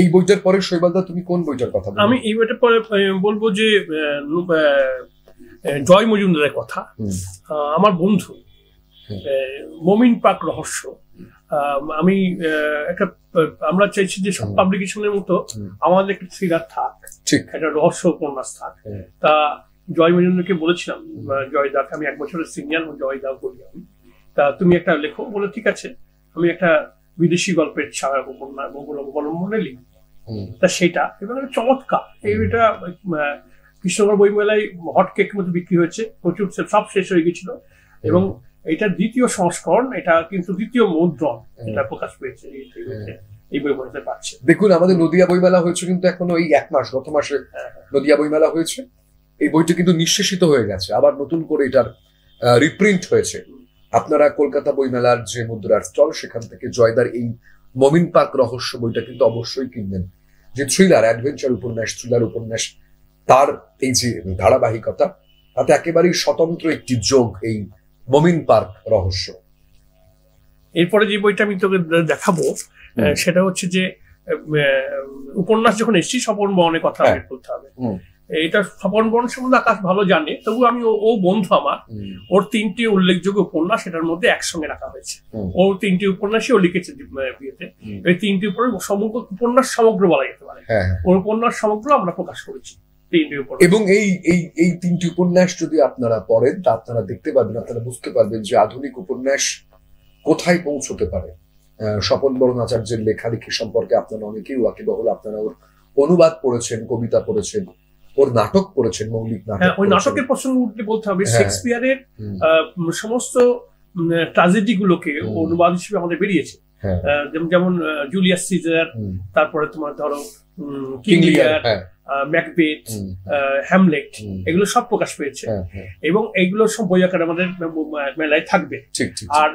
এই বইটার পরে শৈবালদা তুমি কোন বইটার কথা বলবে? আমি এই বইটার পরে বলবো যে জয় মজুমদারের কথা। আমার বন্ধু মমিন পাক রহস্য। আমি আমরা চাইছি যে সব পাবলিকেশনের মতো আমাদের একটা থ্রিলার থাক, একটা রহস্য উপন্যাস থাক। তা জয় মজুমদারকে বলেছিলাম, জয়দাকে, আমি 1 বছরের সিনিয়র, জয়দা বলি আমি, তা তুমি একটা লেখো। বলে ঠিক আছে, আমি একটা বিদেশি গল্পের অবলম্বনে লিখব। তা সেটা এবং চমৎকার এইটা কৃষ্ণনগর বইমেলায় হট কেক মতো বিক্রি হয়েছে, প্রচুর, সব শেষ হয়ে গেছিল। এবং এটা দ্বিতীয় সংস্করণ, এটা কিন্তু দ্বিতীয় মুদ্রণ এটা প্রকাশ পেয়েছে এই বইমেলাতে পাচ্ছে। দেখুন, আমাদের নদিয়া বইমেলা হয়েছে কিন্তু এখনো এই 1 মাস, গত মাসে নদিয়া বইমেলা হয়েছে। এই বইটি কিন্তু নিঃশেষিত হয়ে গেছে, আবার নতুন করে এটার রিপ্রিন্ট হয়েছে। আপনারা কলকাতা বইমেলার যে মুদ্রার স্টল, সেখান থেকে জয়দার এই মমিন পার্ক রহস্য বইটা কিন্তু অবশ্যই কিনবেন। যে থ্রিলার, অ্যাডভেঞ্চার উপন্যাস, থ্রিলার উপন্যাস, তার এই যে ধারাবাহিকতা, তাতে একেবারেই স্বতন্ত্র একটি যোগ এই মমিন পার্ক রহস্য। এরপরে যে বইটা আমি তোকে দেখাবো সেটা হচ্ছে যে উপন্যাস যখন এসেছি স্বপন বর্ণের কথা বলতে হবে। এটা স্বপন বর্ণ সম্বন্ধে আকাশ ভালো জানে, তবু আমি ও বন্ধু আমার, ওর 3টি উল্লেখযোগ্য উপন্যাস এটার মধ্যে একসঙ্গে রাখা হয়েছে। ওর 3টি উপন্যাসই ও লিখেছে বিয়েতে। এই 3টি উপন্যাস সমগ্র বলা যেতে পারে। ওর উপন্যাস সমগ্র আমরা প্রকাশ করেছি। এবং এই 3টি উপন্যাস যদি আপনারা পড়েন, তা আপনারা দেখতে পারবেন, আপনারা বুঝতে পারবেন যে আধুনিক উপন্যাস কোথায় পৌঁছতে পারে। স্বপন বরণ আচার্যের লেখালেখি সম্পর্কে আপনারা অনেকেই ওয়াকিবহল। আপনারা ওর অনুবাদ পড়েছেন, কবিতা পড়েছেন, ওর নাটক পড়েছেন, মৌলিক নাটক। ওই নাটকের প্রসঙ্গ উঠলে বলতে হবে শেক্সপিয়ারের সমস্ত ট্র্যাজেডি গুলোকে অনুবাদ হিসেবে আমাদের বেরিয়েছে। যেমন জুলিয়াস সিজার, তারপরে তোমার ধরো কিং লিয়ার, ম্যাকবেথ, হ্যামলেট, এগুলো সব প্রকাশ পেয়েছে এবং এইগুলো সব বই আকারে আমাদের মেলায় থাকবে। আর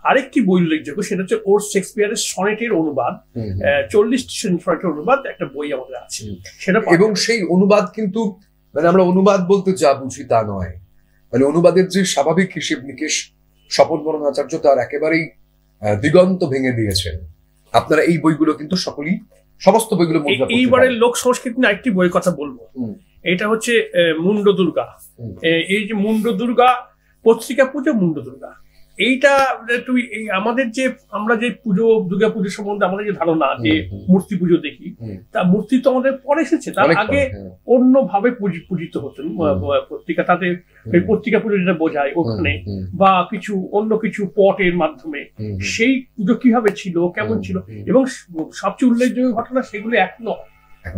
আরেকটি বই উল্লেখযোগ্য, সেটা হচ্ছে ওর শেক্সপিয়ারের সনেটের অনুবাদ, 40টি সনেটের অনুবাদ একটা বই আমাদের আছে সেটা। এবং সেই অনুবাদ কিন্তু মানে আমরা অনুবাদ বলতে যা বুঝি তা নয়, মানে অনুবাদের যে স্বাভাবিক হিসেব নিকেশ স্বপন বরণ আচার্য তার একেবারেই দিগন্ত ভেঙে দিয়েছেন। আপনারা এই বইগুলো কিন্তু সকলেই, সমস্ত বইগুলো এইবারের লোক সংস্কৃতি নিয়ে একটি বইয়ের কথা বলবো। এটা হচ্ছে মুন্ড দুর্গা। এই যে মুন্ড দুর্গা পত্রিকা পুজো, মুন্ড দুর্গা, এইটা তুই আমাদের যে আমরা যে পুজো, দুর্গা পুজো সম্বন্ধে আমাদের যে ধারণা যে মূর্তি পুজো দেখি, তা মূর্তি তো আমাদের পরে এসেছে, তার আগে অন্য ভাবে পূজিত হতেন পত্রিকা। তাতে পত্রিকা পুজো যেটা বোঝায় ওখানে, বা কিছু অন্য কিছু পটের মাধ্যমে সেই পুজো কিভাবে ছিল, কেমন ছিল, এবং সবচেয়ে উল্লেখযোগ্য ঘটনা সেগুলো এখনো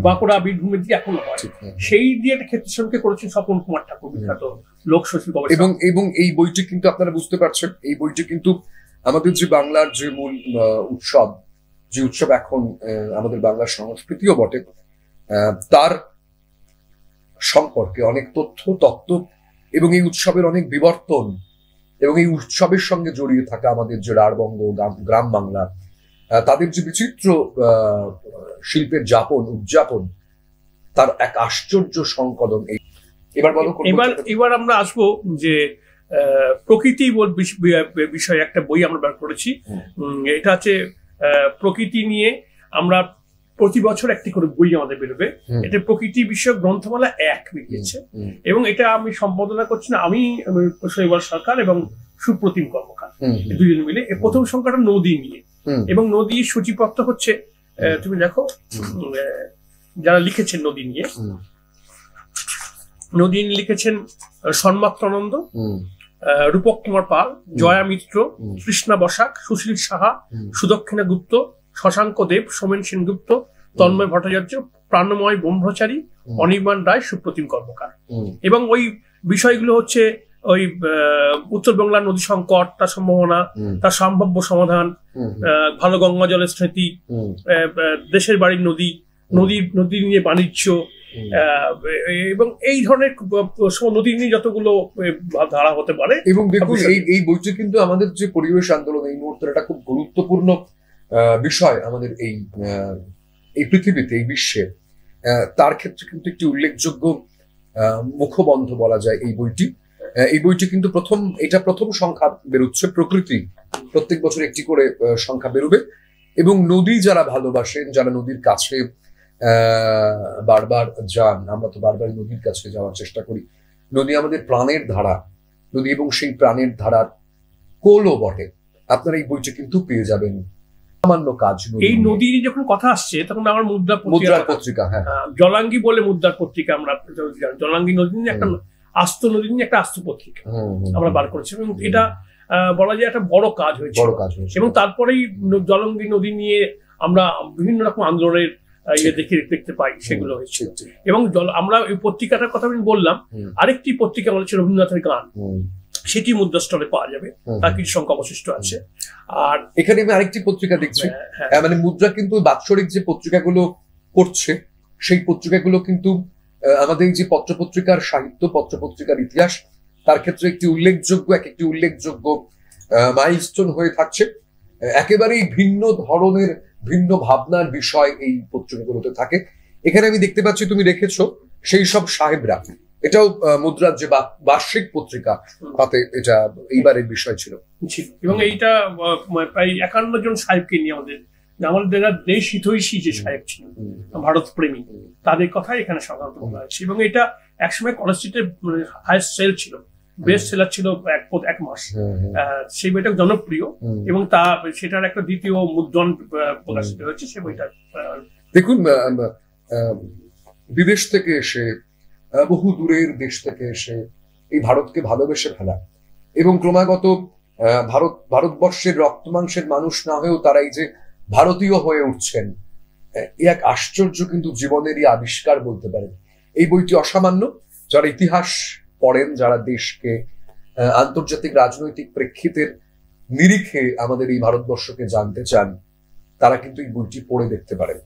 বাঁকুড়া বীরভূমের দিয়ে এখনো হয়। সেই দিয়ে একটা ক্ষেত্রকে করেছেন স্বপন কুমার ঠাকুর, বিখ্যাত লোক শশী গবেষক। এবং এই বইটি কিন্তু আপনারা বুঝতে পারছেন, এই বইটি কিন্তু আমাদের যে বাংলার যে মূল উৎসব, যে উৎসব এখন আমাদের বাংলার সংস্কৃতিও বটে, তার সম্পর্কে অনেক তত্ত্ব এবং এই উৎসবের অনেক বিবর্তন এবং এই উৎসবের সঙ্গে জড়িয়ে থাকা আমাদের যে রাঢ়বঙ্গ, গ্রাম বাংলা, তাদের যে বিচিত্র শিল্পের উদযাপন, তার এক আশ্চর্য সংকলন। এবার আমরা আসবো যে প্রকৃতি বিষয়ে একটা বই আমরা বের করেছি। এটা হচ্ছে প্রকৃতি নিয়ে আমরা প্রতি বছর একটি করে বই আমাদের বেরোবে। এটা প্রকৃতি বিষয়ক গ্রন্থমালা 1 বেরিয়েছে এবং এটা আমি সম্পাদনা করছি না, আমি শৈবাল সরকার এবং সুপ্রতিম কর্মকার দুজন মিলে। প্রথম সংখ্যাটা নদী নিয়ে, এবং নদীর সূচিপত্র হচ্ছে, তুমি দেখো যারা লিখেছেন নদী নিয়ে লিখেছেন সন্মাত্রানন্দ, রূপক কুমার পাল, জয়া মিত্র, কৃষ্ণা বসাক, সুশীল সাহা, সুদক্ষিণা গুপ্ত, শশাঙ্ক দেব, সোমেন সেনগুপ্ত, তন্ময় ভট্টাচার্য, প্রাণময় ব্রহ্মচারী, অনির্বাণ রায়, সুপ্রতিম কর্মকার। এবং ওই বিষয়গুলো হচ্ছে ওই উত্তর বাংলার নদী সংকট, তার সম্ভাবনা, তার সম্ভাব্য সমাধান, ভালো গঙ্গা জলের স্মৃতি, দেশের বাড়ির নদী নিয়ে বাণিজ্য, এবং এই ধরনের নদী নিয়ে যতগুলো ধারা হতে পারে। এবং দেখুন, এই বইটি কিন্তু আমাদের যে পরিবেশ আন্দোলন, এই মুহূর্তে একটা খুব গুরুত্বপূর্ণ বিষয় আমাদের এই পৃথিবীতে, এই বিশ্বে, তার ক্ষেত্রে কিন্তু একটি উল্লেখযোগ্য মুখবন্ধ বলা যায় এই বইটি। এই বইটি কিন্তু প্রথম সংখ্যা বেরোচ্ছে, প্রকৃতি প্রত্যেক বছর একটি করে সংখ্যা বেরোবে। এবং নদী যারা ভালোবাসেন, যারা নদীর কাছে বারবার যান, আমরা তো বারবার নদীর কাছে যাওয়ার চেষ্টা করি। নদী আমাদের প্রাণের ধারা, নদী এবং সেই প্রাণের ধারার কোলও বটে। আপনারা এই বইটা কিন্তু পেয়ে যাবেন। সামান্য কাজ। এই নদী যখন কথা আসছে তখন আমার মুদ্রার পত্রিকা, হ্যাঁ, জলাঙ্গি বলে মুদ্রার পত্রিকা আমরা জলাঙ্গি নদী নিয়ে একটা আস্ত নদী নিয়ে একটা আস্ত পত্রিকা আমরা বার করেছি, এবং এটা বলা যায় একটা বড় কাজ হয়েছে। এবং তারপরেই জলাঙ্গি নদী নিয়ে আমরা বিভিন্ন রকম আন্দোলনের দেখতে পাই, সেগুলো হয়েছে। এবং আমরা ওই পত্রিকাটার কথা আমি বললাম, আরেকটি পত্রিকা হচ্ছে রবীন্দ্রনাথের গান, সেটি মুদ্রা স্টলে পাওয়া যাবে, তার কিছু সংখ্যা অবশিষ্ট আছে। আর এখানে আমি আরেকটি পত্রিকা দেখছি, মানে মুদ্রা কিন্তু বাৎসরিক যে পত্রিকাগুলো করছে, সেই পত্রিকাগুলো কিন্তু আমাদের যে পত্রপত্রিকার সাহিত্য, পত্রপত্রিকার ইতিহাস, তার ক্ষেত্রে একটি উল্লেখযোগ্য মাইলস্টোন হয়ে থাকছে। একেবারেই ভিন্ন ধরনের, ভিন্ন ভাবনার বিষয় এই পত্রিকাগুলোতে থাকে। এখানে আমি দেখতে পাচ্ছি তুমি রেখেছো সেই সব সাহেবরা, এটাও মুদ্রার যে বার্ষিক পত্রিকা, তাতে এটা এইবারের বিষয় ছিল। এবং এইটা প্রায় 51 জন সাহেবকে নিয়ে আমাদের দেশ হিতৈষী যে সাহেব ছিলেন, ভারত প্রেমী, তাদের কথাই এখানে সাধারণত বলা হয়েছে। এবং এটা একসময় কলেজ স্ট্রিটের হাইয়েস্ট সেল ছিল, বেস্ট সেলার ছিল এক মাস। সেই বইটা জনপ্রিয়, এবং সেটার একটা দ্বিতীয় মুদ্রণ প্রকাশিত হয়েছে সেই বইটা। দেখুন, বিদেশ থেকে এসে, বহু দূরের দেশ থেকে এসে এই ভারতকে ভালোবেসে ফেলা, এবং ক্রমাগত ভারতবর্ষের রক্ত মাংসের মানুষ না হয়েও তারা এই যে ভারতীয় হয়ে উঠছেন, এক আশ্চর্য কিন্তু জীবনেরই আবিষ্কার বলতে পারেন। এই বইটি অসামান্য। যারা ইতিহাস পড়েন, যারা দেশকে আন্তর্জাতিক রাজনৈতিক প্রেক্ষিতের নিরিখে আমাদের এই ভারতবর্ষকে জানতে চান, তারা কিন্তু এই বইটি পড়ে দেখতে পারেন।